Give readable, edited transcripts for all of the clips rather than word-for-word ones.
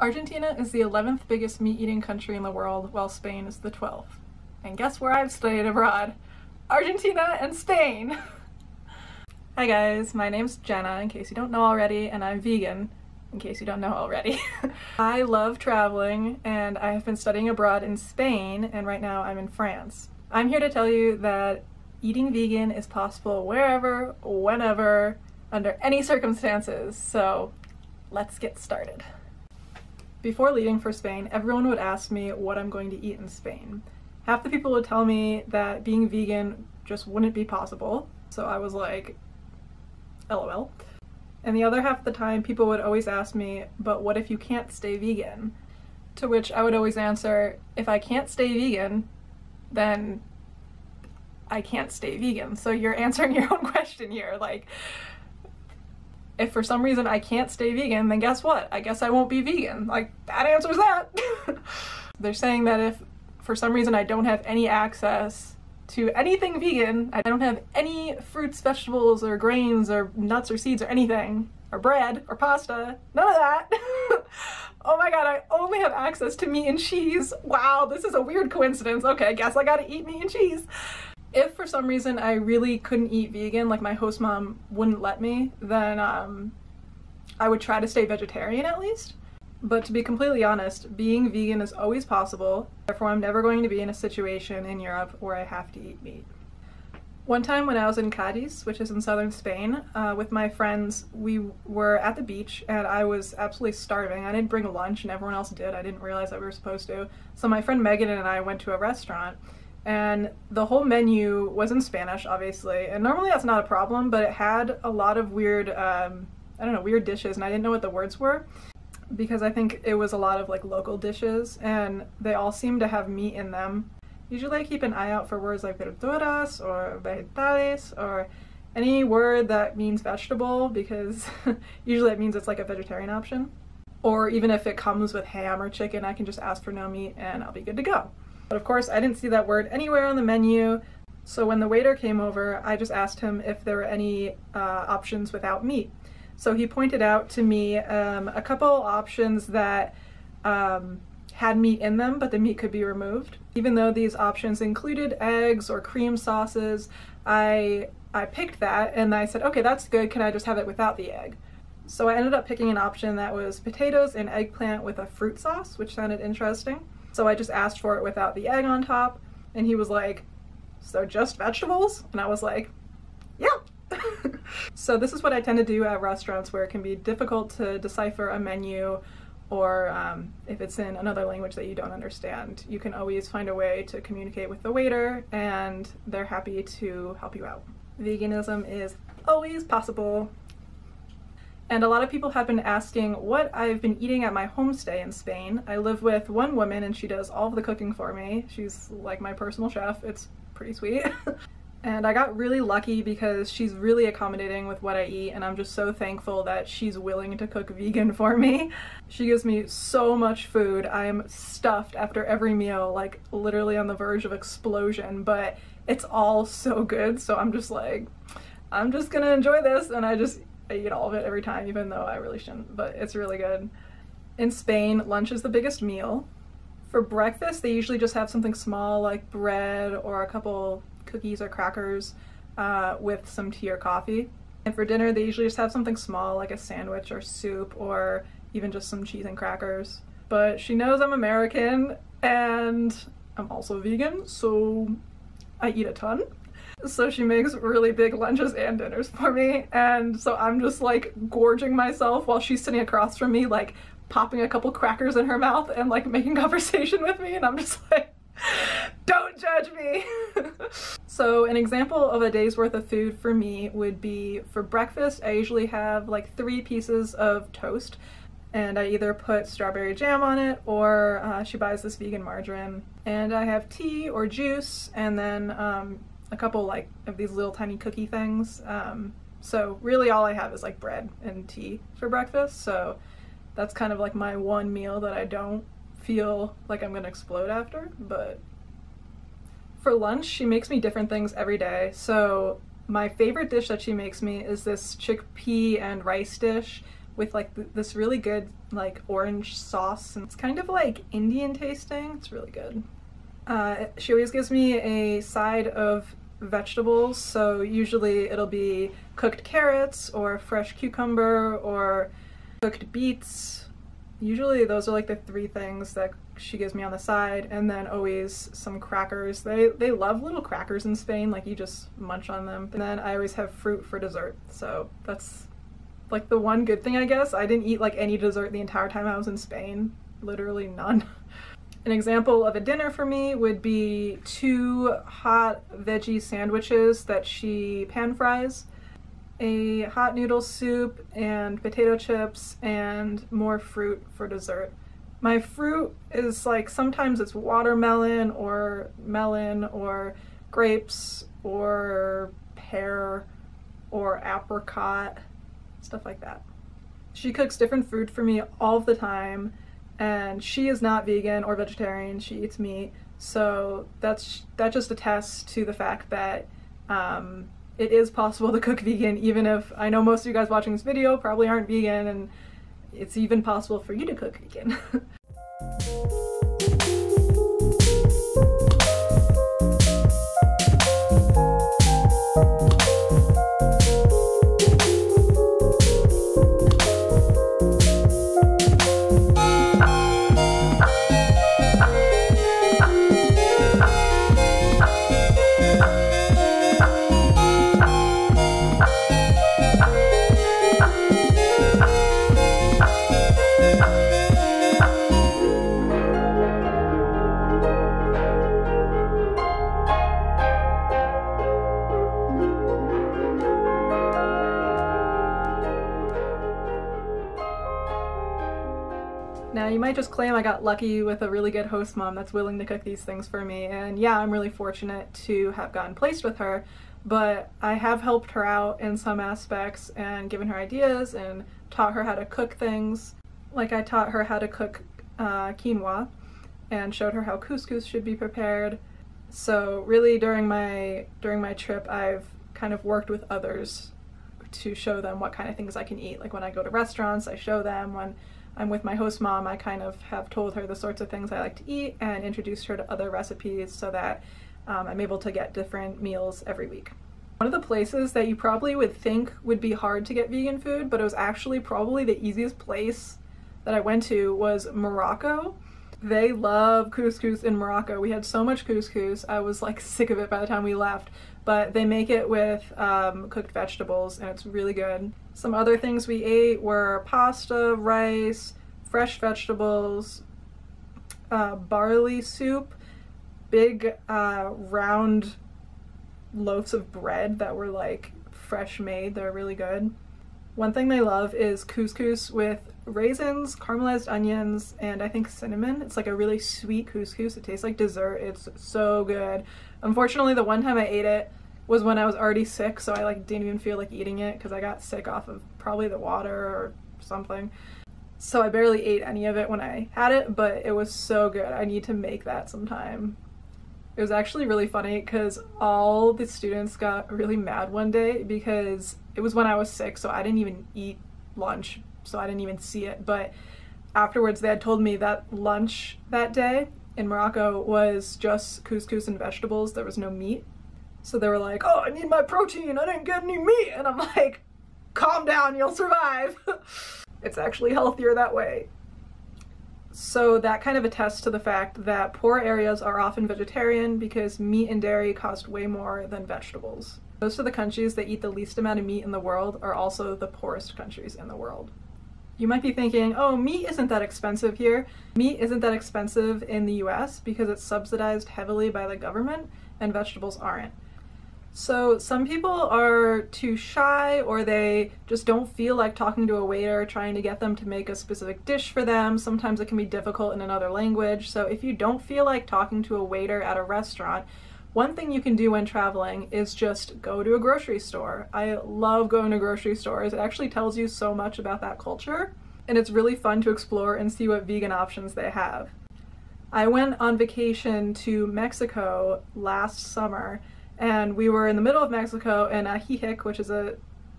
Argentina is the 11th biggest meat-eating country in the world, while Spain is the 12th. And guess where I've studied abroad? Argentina and Spain! Hi guys, my name's Jenna, in case you don't know already, and I'm vegan, in case you don't know already. I love traveling, and I have been studying abroad in Spain, and right now I'm in France. I'm here to tell you that eating vegan is possible wherever, whenever, under any circumstances, so let's get started. Before leaving for Spain, everyone would ask me what I'm going to eat in Spain. Half the people would tell me that being vegan just wouldn't be possible, so I was like, LOL. And the other half of the time, people would always ask me, but what if you can't stay vegan? To which I would always answer, if I can't stay vegan, then I can't stay vegan. So you're answering your own question here, like, if for some reason I can't stay vegan, then guess what? I guess I won't be vegan. Like, that answers that. They're saying that if for some reason I don't have any access to anything vegan, I don't have any fruits, vegetables, or grains, or nuts, or seeds, or anything, or bread, or pasta, none of that. Oh my god, I only have access to meat and cheese. Wow, this is a weird coincidence. Okay, I guess I gotta eat meat and cheese. If for some reason I really couldn't eat vegan, like my host mom wouldn't let me, then I would try to stay vegetarian at least. But to be completely honest, being vegan is always possible, therefore I'm never going to be in a situation in Europe where I have to eat meat. One time when I was in Cadiz, which is in southern Spain, with my friends, we were at the beach and I was absolutely starving. I didn't bring lunch and everyone else did. I didn't realize that we were supposed to. So my friend Megan and I went to a restaurant, and the whole menu was in Spanish, obviously, and normally that's not a problem, but it had a lot of weird, I don't know, weird dishes, and I didn't know what the words were, because I think it was a lot of like local dishes, and they all seemed to have meat in them. Usually I keep an eye out for words like verduras or vegetales or any word that means vegetable, because usually it means it's like a vegetarian option. Or even if it comes with ham or chicken, I can just ask for no meat and I'll be good to go. But of course I didn't see that word anywhere on the menu, so when the waiter came over, I just asked him if there were any options without meat. So he pointed out to me a couple options that had meat in them, but the meat could be removed. Even though these options included eggs or cream sauces, I picked that and I said, okay, that's good, can I just have it without the egg? So I ended up picking an option that was potatoes and eggplant with a fruit sauce, which sounded interesting. So I just asked for it without the egg on top, and he was like, so just vegetables? And I was like, yeah. So this is what I tend to do at restaurants where it can be difficult to decipher a menu, or if it's in another language that you don't understand. You can always find a way to communicate with the waiter, and they're happy to help you out. Veganism is always possible. And a lot of people have been asking what I've been eating at my homestay in Spain. I live with one woman and she does all of the cooking for me. She's like my personal chef. It's pretty sweet. And I got really lucky because she's really accommodating with what I eat, and I'm just so thankful that she's willing to cook vegan for me. She gives me so much food. I am stuffed after every meal, like literally on the verge of explosion, but it's all so good, so I'm just like, I'm just gonna enjoy this, and I eat all of it every time, even though I really shouldn't, but it's really good. In Spain, lunch is the biggest meal. For breakfast, they usually just have something small like bread or a couple cookies or crackers with some tea or coffee. And for dinner, they usually just have something small like a sandwich or soup, or even just some cheese and crackers. But she knows I'm American and I'm also vegan, so I eat a ton. So she makes really big lunches and dinners for me, and so I'm just like gorging myself while she's sitting across from me, like popping a couple crackers in her mouth and like making conversation with me, and I'm just like, don't judge me. So an example of a day's worth of food for me would be, for breakfast I usually have like 3 pieces of toast, and I either put strawberry jam on it, or she buys this vegan margarine, and I have tea or juice, and then a couple like of these little tiny cookie things. So really all I have is like bread and tea for breakfast, so that's kind of like my one meal that I don't feel like I'm gonna explode after. But for lunch, she makes me different things every day. So my favorite dish that she makes me is this chickpea and rice dish with like this really good like orange sauce, and it's kind of like Indian tasting. It's really good. She always gives me a side of vegetables, so usually it'll be cooked carrots or fresh cucumber or cooked beets. Usually those are like the three things that she gives me on the side, and then always some crackers. They love little crackers in Spain, like you just munch on them. And then I always have fruit for dessert, so that's like the one good thing, I guess. I didn't eat like any dessert the entire time I was in Spain, literally none. An example of a dinner for me would be 2 hot veggie sandwiches that she pan fries, a hot noodle soup and potato chips, and more fruit for dessert. My fruit is like, sometimes it's watermelon or melon or grapes or pear or apricot, stuff like that. She cooks different food for me all the time, and she is not vegan or vegetarian, she eats meat, so that just attests to the fact that it is possible to cook vegan, even if I know most of you guys watching this video probably aren't vegan, and it's even possible for you to cook vegan. Now, you might just claim I got lucky with a really good host mom that's willing to cook these things for me, and yeah, I'm really fortunate to have gotten placed with her, but I have helped her out in some aspects and given her ideas and taught her how to cook things. Like I taught her how to cook quinoa and showed her how couscous should be prepared. So really during my trip, I've kind of worked with others to show them what kind of things I can eat. Like when I go to restaurants, I show them. When I'm with my host mom, I kind of have told her the sorts of things I like to eat and introduced her to other recipes so that I'm able to get different meals every week. One of the places that you probably would think would be hard to get vegan food, but it was actually probably the easiest place that I went to, was Morocco. They love couscous in Morocco. We had so much couscous, I was like sick of it by the time we left, but they make it with cooked vegetables and it's really good. Some other things we ate were pasta, rice, fresh vegetables, barley soup, big round loaves of bread that were like fresh made. They're really good. One thing they love is couscous with raisins, caramelized onions, and I think cinnamon. It's like a really sweet couscous. It tastes like dessert. It's so good. Unfortunately, the one time I ate it was when I was already sick, so I like didn't even feel like eating it because I got sick off of probably the water or something. So I barely ate any of it when I had it, but it was so good. I need to make that sometime. It was actually really funny because all the students got really mad one day because it was when I was sick, so I didn't even eat lunch, so I didn't even see it. But afterwards they had told me that lunch that day in Morocco was just couscous and vegetables. There was no meat. So they were like, oh, I need my protein, I didn't get any meat. And I'm like, calm down, you'll survive. It's actually healthier that way. So that kind of attests to the fact that poor areas are often vegetarian because meat and dairy cost way more than vegetables. Most of the countries that eat the least amount of meat in the world are also the poorest countries in the world. You might be thinking, oh, meat isn't that expensive here. Meat isn't that expensive in the US because it's subsidized heavily by the government and vegetables aren't. So some people are too shy, or they just don't feel like talking to a waiter trying to get them to make a specific dish for them. Sometimes it can be difficult in another language. So if you don't feel like talking to a waiter at a restaurant, one thing you can do when traveling is just go to a grocery store. I love going to grocery stores. It actually tells you so much about that culture, and it's really fun to explore and see what vegan options they have. I went on vacation to Mexico last summer, and we were in the middle of Mexico in Ajijic, which is a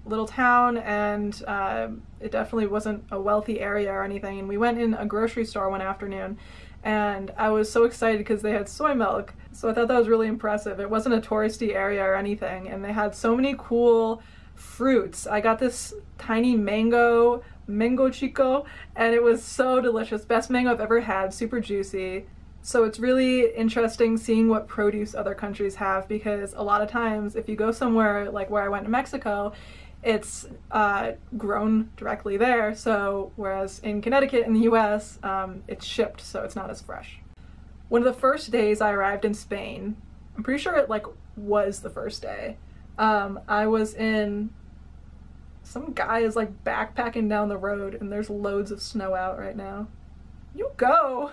little town, and it definitely wasn't a wealthy area or anything, and we went in a grocery store one afternoon, and I was so excited because they had soy milk, so I thought that was really impressive. It wasn't a touristy area or anything, and they had so many cool fruits. I got this tiny mango chico, and it was so delicious. Best mango I've ever had, super juicy. So it's really interesting seeing what produce other countries have, because a lot of times if you go somewhere like where I went to Mexico, it's grown directly there, so whereas in Connecticut in the US, it's shipped, so it's not as fresh. One of the first days I arrived in Spain, I'm pretty sure it like was the first day, I was in, some guy is like backpacking down the road and there's loads of snow out right now. You go!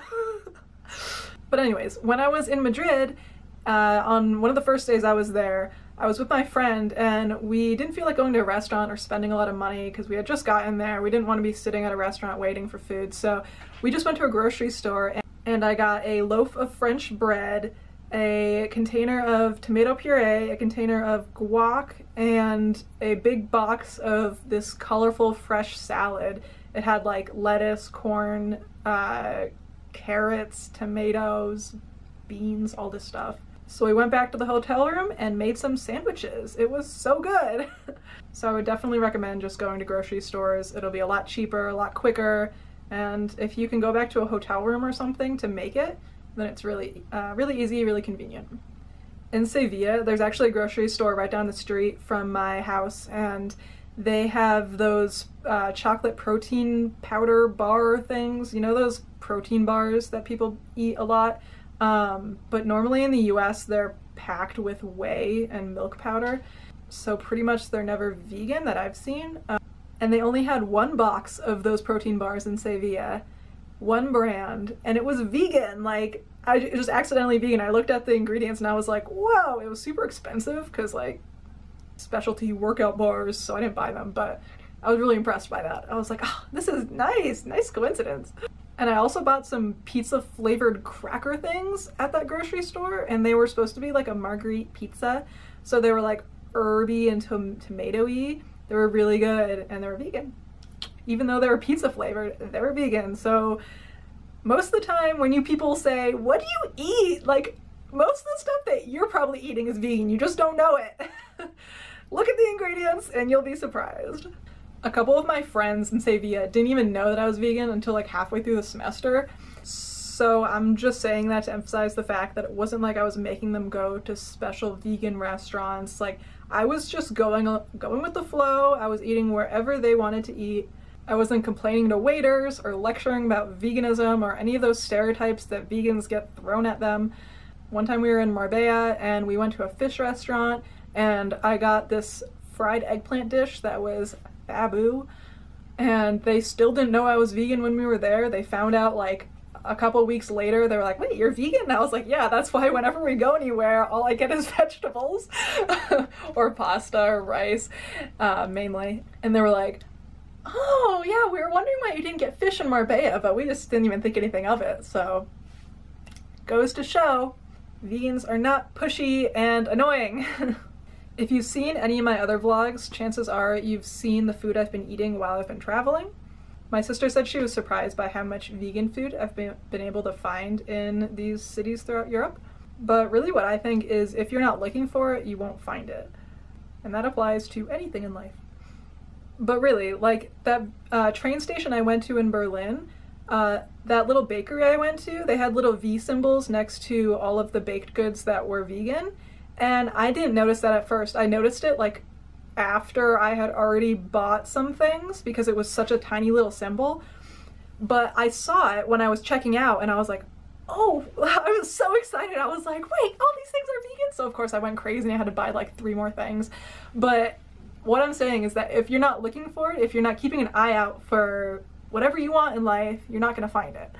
But anyways, when I was in Madrid, on one of the first days I was there, I was with my friend, and we didn't feel like going to a restaurant or spending a lot of money because we had just gotten there. We didn't want to be sitting at a restaurant waiting for food, so we just went to a grocery store, and I got a loaf of French bread, a container of tomato puree, a container of guac, and a big box of this colorful fresh salad. It had like lettuce, corn, carrots, tomatoes, beans, all this stuff. So we went back to the hotel room and made some sandwiches. It was so good. So I would definitely recommend just going to grocery stores. It'll be a lot cheaper, a lot quicker, and if you can go back to a hotel room or something to make it, then it's really, really easy, really convenient. In Sevilla, there's actually a grocery store right down the street from my house, and they have those chocolate protein powder bar things. You know those protein bars that people eat a lot? But normally in the US they're packed with whey and milk powder, so pretty much they're never vegan that I've seen. And they only had one box of those protein bars in Sevilla, one brand, and it was vegan. Like, it was accidentally vegan. I looked at the ingredients and I was like, whoa, it was super expensive because like specialty workout bars, so I didn't buy them, but I was really impressed by that. I was like, oh, this is nice coincidence. And I also bought some pizza flavored cracker things at that grocery store, and they were supposed to be like a marguerite pizza. So they were like herby and tomatoey. They were really good, and they were vegan. Even though they were pizza flavored, they were vegan. So most of the time when you people say, what do you eat? Like, most of the stuff that you're probably eating is vegan, you just don't know it. Look at the ingredients and you'll be surprised. A couple of my friends in Sevilla didn't even know that I was vegan until like halfway through the semester. So I'm just saying that to emphasize the fact that it wasn't like I was making them go to special vegan restaurants. Like, I was just going with the flow. I was eating wherever they wanted to eat. I wasn't complaining to waiters or lecturing about veganism or any of those stereotypes that vegans get thrown at them. One time we were in Marbella and we went to a fish restaurant, and I got this fried eggplant dish that was babu, and they still didn't know I was vegan when we were there. They found out like a couple weeks later. They were like, wait, you're vegan? And I was like, yeah, that's why whenever we go anywhere, all I get is vegetables or pasta or rice, mainly. And they were like, oh yeah, we were wondering why you didn't get fish in Marbella, but we just didn't even think anything of it. So goes to show, vegans are not pushy and annoying. If you've seen any of my other vlogs, chances are you've seen the food I've been eating while I've been traveling. My sister said she was surprised by how much vegan food I've been able to find in these cities throughout Europe. But really what I think is, if you're not looking for it, you won't find it. And that applies to anything in life. But really, like that train station I went to in Berlin, that little bakery I went to, they had little V symbols next to all of the baked goods that were vegan. And I didn't notice that at first. I noticed it like after I had already bought some things because it was such a tiny little symbol. But I saw it when I was checking out and I was like, oh, I was so excited. I was like, wait, all these things are vegan? So of course I went crazy and I had to buy like 3 more things. But what I'm saying is that if you're not looking for it, if you're not keeping an eye out for whatever you want in life, you're not gonna find it.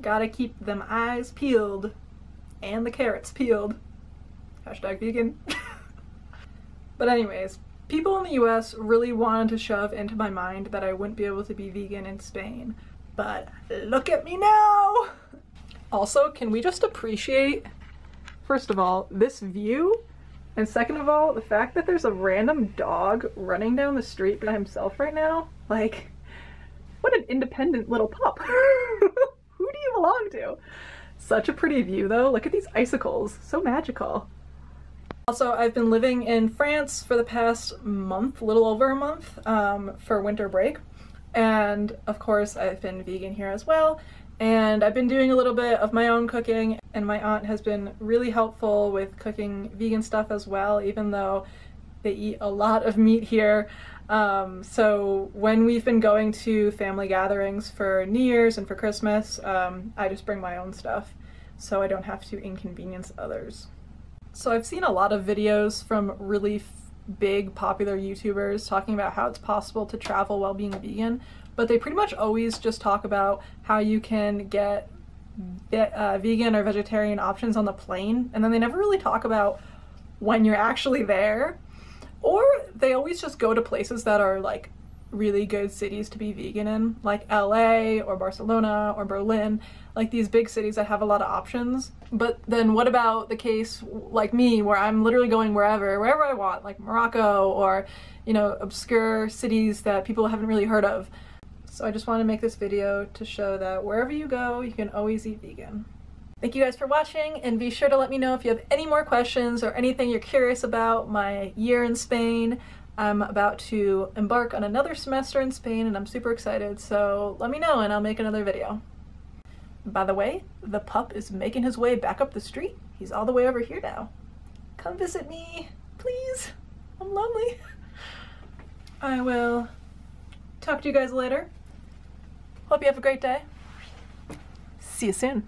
Gotta keep them eyes peeled and the carrots peeled. Hashtag vegan. But anyways, people in the US really wanted to shove into my mind that I wouldn't be able to be vegan in Spain. But look at me now! Also, can we just appreciate, first of all, this view? And second of all, the fact that there's a random dog running down the street by himself right now, like, what an independent little pup. Who do you belong to? Such a pretty view though. Look at these icicles, so magical. Also, I've been living in France for the past month, a little over a month, for winter break. And of course, I've been vegan here as well. And I've been doing a little bit of my own cooking, and my aunt has been really helpful with cooking vegan stuff as well, even though they eat a lot of meat here. So when we've been going to family gatherings for New Year's and for Christmas, I just bring my own stuff so I don't have to inconvenience others. So I've seen a lot of videos from really big popular YouTubers talking about how it's possible to travel while being vegan, but they pretty much always just talk about how you can get vegan or vegetarian options on the plane, and then they never really talk about when you're actually there. Or they always just go to places that are like really good cities to be vegan in, like LA or Barcelona or Berlin, like these big cities that have a lot of options. But then what about the case like me, where I'm literally going wherever I want, like Morocco or, you know, obscure cities that people haven't really heard of. So I just want to make this video to show that wherever you go, you can always eat vegan. Thank you guys for watching, and be sure to let me know if you have any more questions or anything you're curious about my year in Spain. I'm about to embark on another semester in Spain and I'm super excited, so let me know and I'll make another video. By the way, the pup is making his way back up the street. He's all the way over here now. Come visit me, please. I'm lonely. I will talk to you guys later. Hope you have a great day. See you soon.